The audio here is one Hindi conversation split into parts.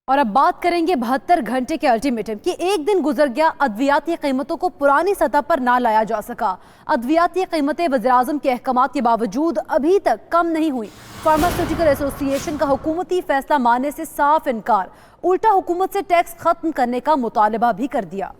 और अब बात करेंगे 72 घंटे के अल्टीमेटम कि एक दिन गुजर गया, अद्वियाती कीमतों को पुरानी सतह पर ना लाया जा सका। अद्वियाती कीमतें वज़ीर-ए-आज़म के अहकामात के बावजूद अभी तक कम नहीं हुई। फार्मास्यूटिकल एसोसिएशन का हुकूमती फैसला मानने से साफ इनकार, उल्टा हुकूमत से टैक्स खत्म करने का मुतालबा भी कर दिया।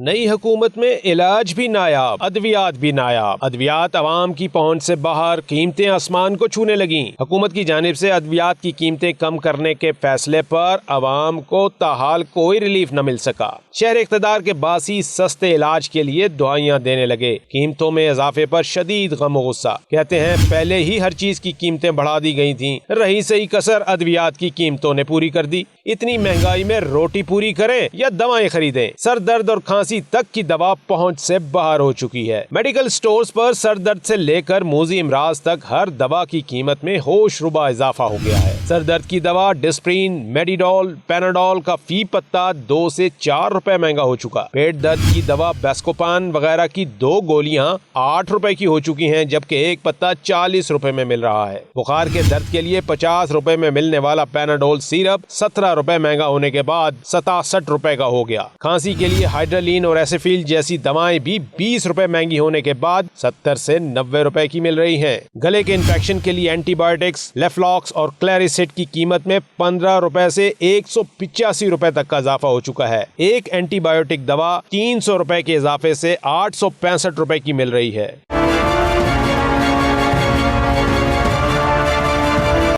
नई हुकूमत में इलाज भी नायाब, अद्वियात भी नायाब। अद्वियात आवाम की पहुंच से बाहर, कीमतें आसमान को छूने लगी। हुकूमत की जानिब से अद्वियात की कीमतें कम करने के फैसले पर आवाम को ताहाल कोई रिलीफ न मिल सका। शहर इख्तिदार के बासी सस्ते इलाज के लिए दुआइयां देने लगे। कीमतों में इजाफे पर शदीद गम और गुस्सा। कहते हैं पहले ही हर चीज की कीमतें बढ़ा दी गई थी, रही सही कसर अद्वियात की कीमतों ने पूरी कर दी। इतनी महंगाई में रोटी पूरी करें या दवाएं खरीदें, सर दर्द और खांसी तक की दवा पहुंच से बाहर हो चुकी है। मेडिकल स्टोर्स पर सर दर्द से लेकर मूजी इमराज तक हर दवा की कीमत में होशरुबा इजाफा हो गया है। सर दर्द की दवा डिस्प्रिन, मेडिडोल, पैनाडोल का फी पत्ता 2 से 4 रुपए महंगा हो चुका। पेट दर्द की दवा बेस्कोपान वगैरह की 2 गोलियां 8 रुपए की हो चुकी हैं, जबकि एक पत्ता 40 रुपए में मिल रहा है। बुखार के दर्द के लिए 50 रुपए में मिलने वाला पैनाडोल सिरप 17 रुपए महंगा होने के बाद 67 रुपए का हो गया। खांसी के लिए हाइड्रोलिन और एसिफिल जैसी दवाएं भी 20 रुपए महंगी होने के बाद 70 से 90 रुपए की मिल रही हैं। गले के इन्फेक्शन के लिए एंटीबायोटिक्स, लेफ्लॉक्स और क्लैरिसिड की कीमत में 15 रुपए से 185 रुपए तक का इजाफा हो चुका है। एक एंटीबायोटिक दवा 300 रुपए के इजाफे से 865 रुपए की मिल रही है।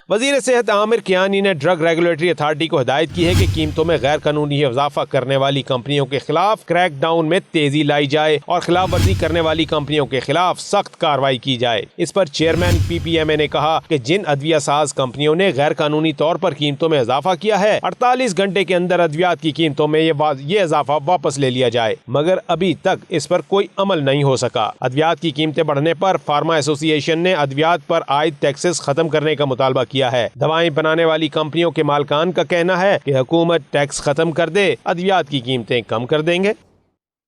वज़ीर सेहत आमिर कियानी ने ड्रग रेगुलेटरी अथॉरिटी को हिदायत की है कि कीमतों में गैर कानूनी इजाफा करने वाली कंपनियों के खिलाफ क्रैकडाउन में तेजी लाई जाए और खिलाफ वर्जी करने वाली कंपनियों के खिलाफ सख्त कार्रवाई की जाए। इस पर चेयरमैन PPMA ने कहा कि जिन अद्विया साज कंपनियों ने गैर कानूनी तौर पर कीमतों में इजाफा किया है, 48 घंटे के अंदर अद्वियात की कीमतों में ये इजाफा वापस ले लिया जाए, मगर अभी तक इस पर कोई अमल नहीं हो सका। अद्वियात की कीमतें बढ़ने पर फार्मा एसोसिएशन ने अद्वियात पर आयद टैक्सेस खत्म करने का मुतालबा किया है। दवाएं बनाने वाली कंपनियों के मालिकान का कहना है कि हुकूमत टैक्स खत्म कर दे, अद्वियात की कीमतें कम कर देंगे।